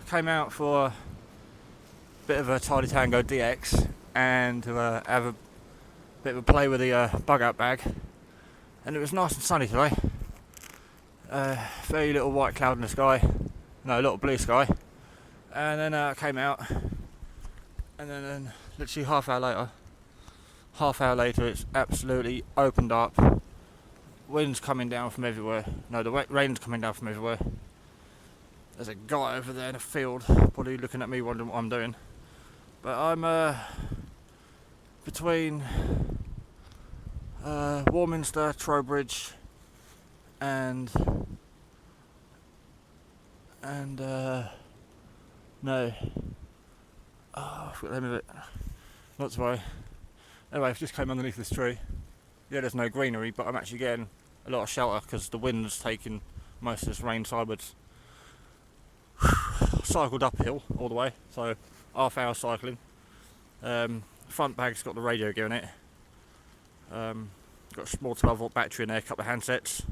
came out for a bit of a tango DX and to have a bit of a play with the bug out bag, and it was nice and sunny today. Very little white cloud in the sky, no, a little blue sky, and then I came out, and then literally half hour later it's absolutely opened up. Wind's coming down from everywhere. No, the rain's coming down from everywhere. There's a guy over there in a field, probably looking at me wondering what I'm doing. But I'm between Warminster, Trowbridge, and no. Oh, I forgot the name of it. Not to worry. Anyway, I've just came underneath this tree. Yeah, there's no greenery, but I'm actually getting a lot of shelter because the wind's taking most of this rain sideways. Cycled uphill all the way, so half hour cycling. Front bag's got the radio gear in it. Got a small 12-volt battery in there, a couple of handsets,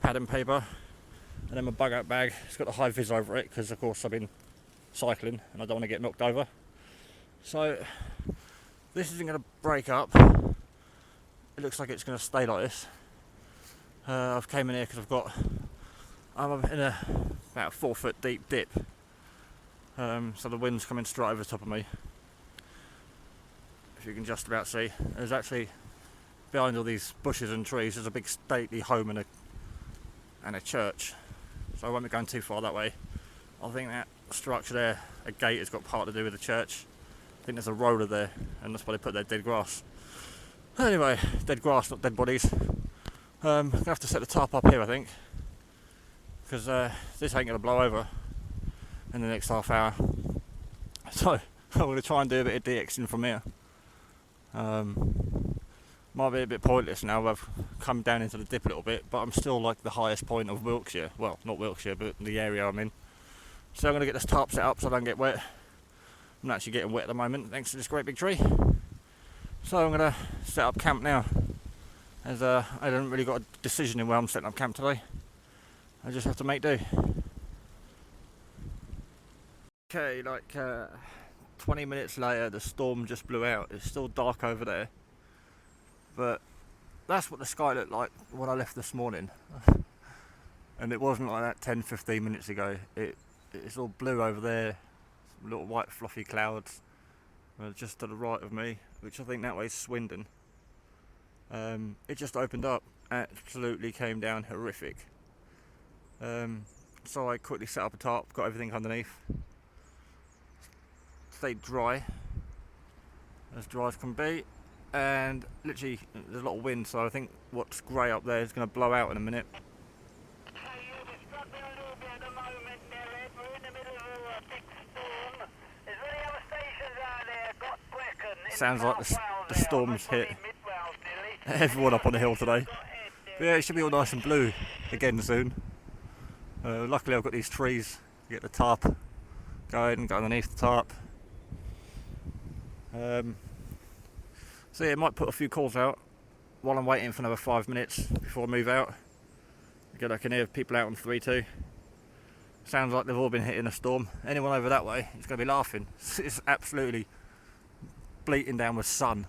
pad and paper, and then my bug out bag. It's got the high vis over it because, of course, I've been cycling and I don't want to get knocked over. So this isn't going to break up. It looks like it's going to stay like this. I've came in here because I'm in about a 4 foot deep dip. So the wind's coming straight over the top of me. If you can just about see, there's actually behind all these bushes and trees, there's a big stately home and a church. So I won't be going too far that way. I think that structure there, a gate, has got part to do with the church. I think there's a roller there, and that's why they put their dead grass. Anyway, dead grass, not dead bodies. I'm gonna have to set the tarp up here, I think, because this ain't gonna blow over in the next half hour. So I'm gonna try and do a bit of DXing from here. Might be a bit pointless now. I've come down into the dip a little bit, but I'm still like the highest point of Wiltshire. Well, not Wiltshire, but the area I'm in. So I'm gonna get this tarp set up so I don't get wet. I'm actually getting wet at the moment thanks to this great big tree. So I'm gonna set up camp now, as I haven't really got a decision in where I'm setting up camp today. I just have to make do. Okay, like 20 minutes later the storm just blew out. It's still dark over there, but that's what the sky looked like when I left this morning. And it wasn't like that 10-15 minutes ago. It's all blue over there, some little white fluffy clouds just to the right of me, which I think that way is Swindon. It just opened up, absolutely came down horrific. So I quickly set up a tarp, got everything underneath, stayed dry as can be, and literally there's a lot of wind, so I think what's grey up there is going to blow out in a minute. Sounds like the storm's hit everyone up on the hill today. But yeah, it should be all nice and blue again soon. Luckily I've got these trees to get the tarp going and go underneath the tarp. So yeah, I might put a few calls out while I'm waiting for another 5 minutes before I move out. Again, I can hear people out on 3-2. Sounds like they've all been hit in a storm. Anyone over that way is going to be laughing. It's absolutely bleating down with sun.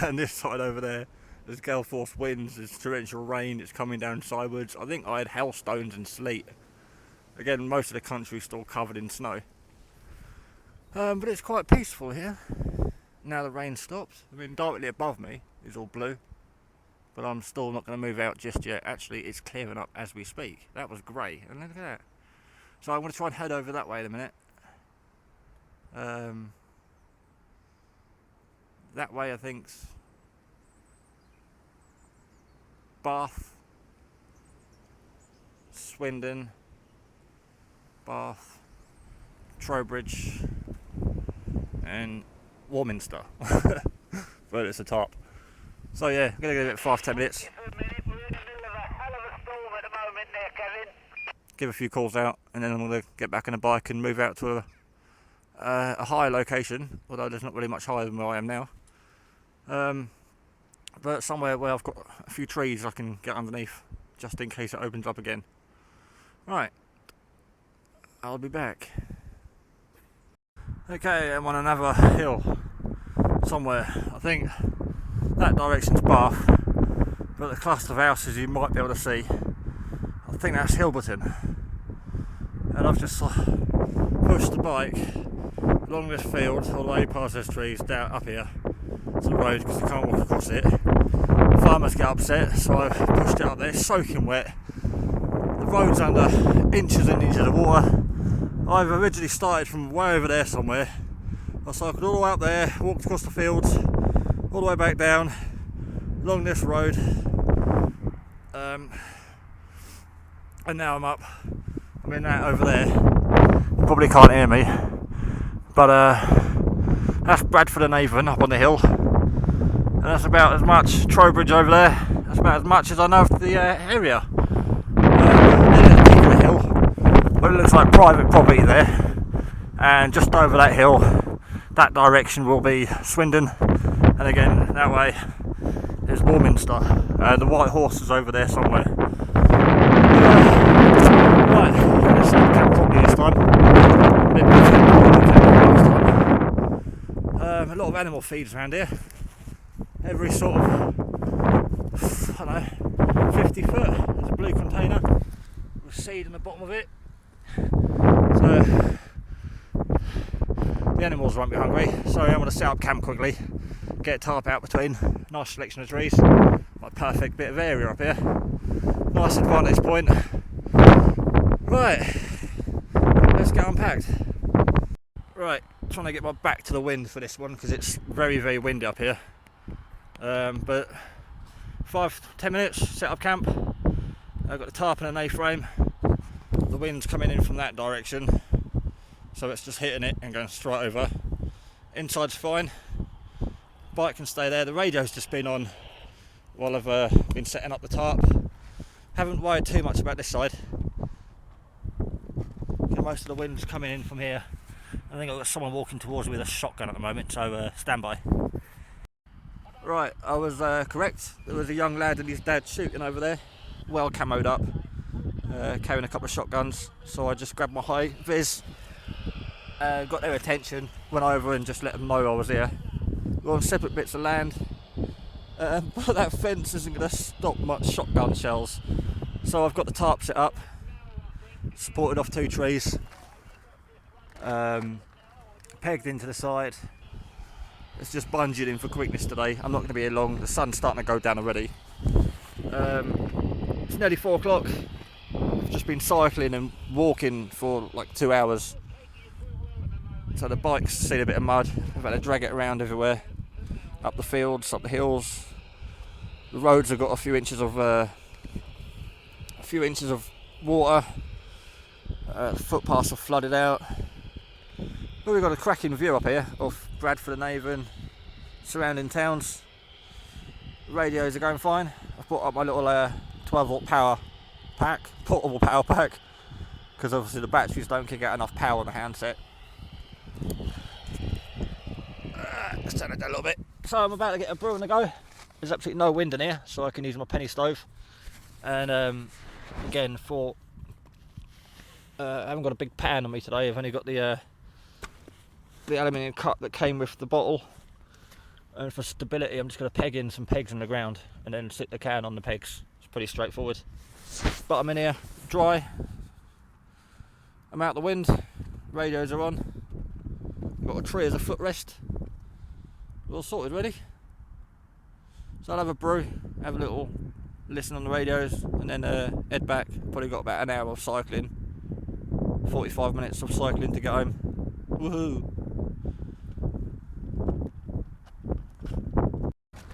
And this side over there, there's gale force winds, there's torrential rain, it's coming down sideways. I think I had hailstones and sleet. Again, most of the country's still covered in snow. But it's quite peaceful here. Now the rain stops. I mean, directly above me is all blue. But I'm still not going to move out just yet. Actually, it's clearing up as we speak. That was grey, and look at that. So I'm going to try and head over that way in a minute. That way I think's Bath, Swindon, Bath, Trowbridge and Warminster. But it's a top. So yeah, I'm going to give it 5-10 minutes. Give a few calls out, and then I'm going to get back on a bike and move out to a higher location, although there's not really much higher than where I am now. But somewhere where I've got a few trees I can get underneath, just in case it opens up again. Right, I'll be back. Okay, I'm on another hill somewhere. I think that direction's Bath, but the cluster of houses you might be able to see, I think that's Hilberton. And I've just pushed the bike along this field all the way past those trees down up here to the road because I can't walk across it. Farmers get upset, so I've pushed it up there. It's soaking wet. The road's under inches and inches of water. I've originally started from way over there somewhere. I cycled all the way up there, walked across the fields, all the way back down, along this road, and now I'm in that over there. You probably can't hear me, but that's Bradford and Avon up on the hill, and that's about as much. Trowbridge over there, that's about as much as I know of the area. There's a peak of the hill, but it looks like private property there, and just over that hill, that direction will be Swindon, and again that way is Warminster. The White Horse is over there somewhere. Right, let's set the camp properly this time. A bit better than last time. A lot of animal feeds around here. Every sort of, I don't know, 50 foot. There's a blue container with seed in the bottom of it. So the animals won't be hungry, so I'm going to set up camp quickly, get a tarp out between, nice selection of trees, my perfect bit of area up here, nice advantage point. Right, let's get unpacked. Right, trying to get my back to the wind for this one because it's very, very windy up here. But 5-10 minutes, set up camp. I've got the tarp and an A-frame. The wind's coming in from that direction, so it's just hitting it and going straight over. Inside's fine, bike can stay there. The radio's just been on while I've been setting up the tarp. Haven't worried too much about this side. Most of the wind's coming in from here. I think I've got someone walking towards me with a shotgun at the moment, so stand by. Right, I was correct. There was a young lad and his dad shooting over there, well camoed up, carrying a couple of shotguns, so I just grabbed my high vis, got their attention, went over and just let them know I was here. We're on separate bits of land, but that fence isn't going to stop much shotgun shells, so I've got the tarp set up, supported off 2 trees, pegged into the side. It's just bungeed in for quickness today. I'm not going to be here long. The sun's starting to go down already. It's nearly 4 o'clock. I've just been cycling and walking for like 2 hours. So the bike's seen a bit of mud. I've had to drag it around everywhere. Up the fields, up the hills. The roads have got a few inches of water. Footpaths are flooded out. But we've got a cracking view up here of Bradford and Avon, surrounding towns. Radios are going fine. I've brought up my little 12 volt power pack, portable power pack, because obviously the batteries don't kick out enough power on the handset. Let's turn it down a little bit. So I'm about to get a brew on the go. There's absolutely no wind in here, so I can use my penny stove. And again, I haven't got a big pan on me today. I've only got the aluminium cup that came with the bottle, and for stability I'm just going to peg in some pegs in the ground and then sit the can on the pegs. It's pretty straightforward, but I'm in here dry, I'm out the wind, radios are on, got a tree as a footrest, all sorted ready. So I'll have a brew, have a little listen on the radios, and then head back. Probably got about an hour of cycling, 45 minutes of cycling to get home. Woohoo!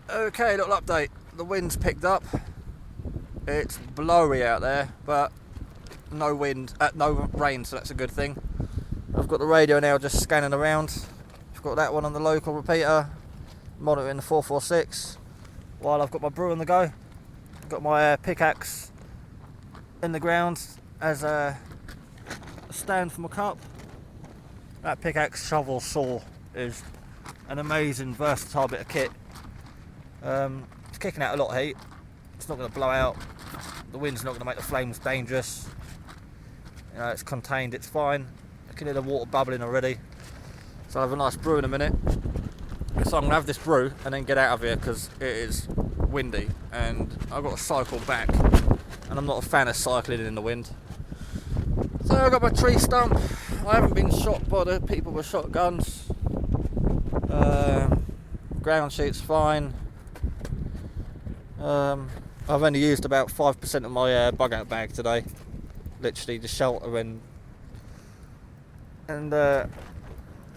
Okay, little update. The wind's picked up. It's blowy out there, but no wind, no rain, so that's a good thing. I've got the radio now just scanning around. I've got that one on the local repeater, monitoring the 446, while I've got my brew on the go. I've got my pickaxe in the ground as a stand for my cup. That pickaxe, shovel, saw is an amazing versatile bit of kit. It's kicking out a lot of heat. It's not going to blow out. The wind's not going to make the flames dangerous. You know, it's contained, it's fine. I can hear the water bubbling already. So I'll have a nice brew in a minute. So I'm going to have this brew and then get out of here because it is windy and I've got to cycle back and I'm not a fan of cycling in the wind. So I've got my tree stump. I haven't been shot by the people with shotguns. Ground sheet's fine. I've only used about 5% of my bug out bag today. Literally the shelter and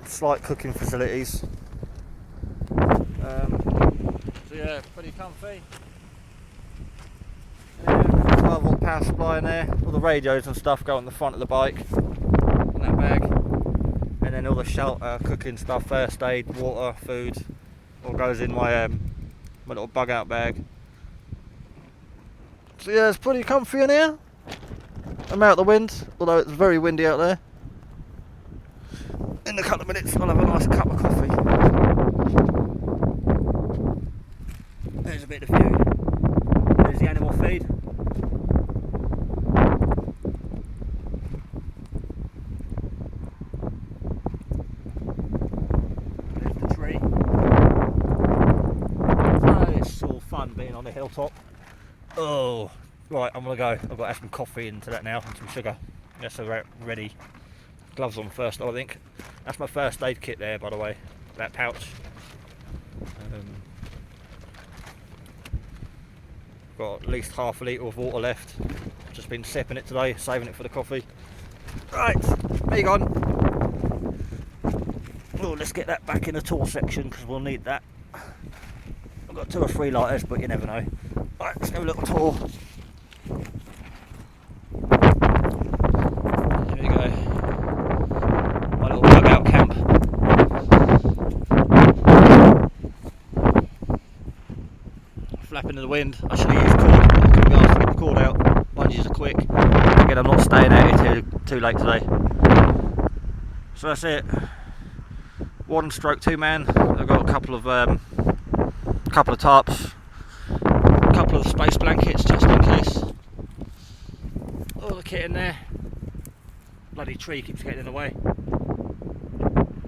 slight cooking facilities. So yeah, pretty comfy. 12-volt power supply in there. All the radios and stuff go on the front of the bike in that bag, and then all the shelter, cooking stuff, first aid, water, food, all goes in my my little bug out bag. So yeah, it's pretty comfy in here. I'm out the wind, although it's very windy out there. In a couple of minutes I'll have a nice cup of coffee. There's a bit of view. There's the animal feed. There's the tree. Oh, it's all fun being on the hilltop. Oh, right, I'm gonna go. I've got to add some coffee into that now and some sugar. Yes, so ready. Gloves on first, I think. That's my first aid kit there, by the way. That pouch. Got at least half a litre of water left. Just been sipping it today, saving it for the coffee. Right, there you go. Oh, let's get that back in the tool section because we'll need that. I've got 2 or 3 lighters, but you never know. Right, let's have a little tour. There we go. My little bug out camp. Flapping in the wind. I should have used cord. I couldn't be asked to get the cord out. Lunges are quick. Again, I'm not staying out here too late today. So that's it. 1/2 man. I've got a couple of tarps, a couple of space blankets just in case. All the kit in there. Bloody tree keeps getting in the way.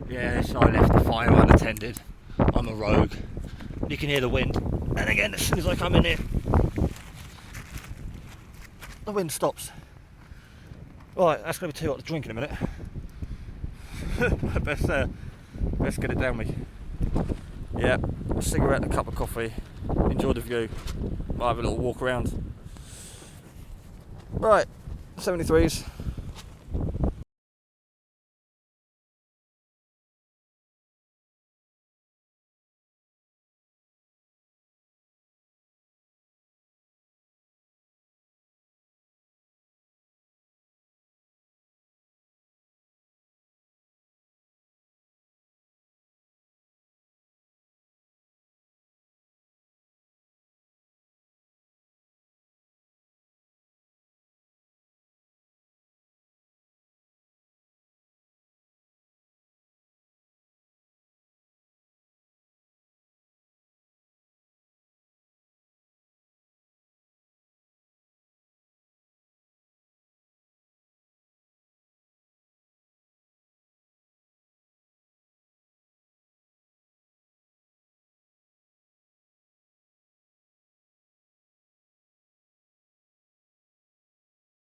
Yes, I left the fire unattended. I'm a rogue. You can hear the wind. And again, as soon as I come in here, the wind stops. Right, that's going to be too hot to drink in a minute. Best get it down me. Yeah, a cigarette, a cup of coffee. Enjoy the view. Might have a little walk around. Right, 73s.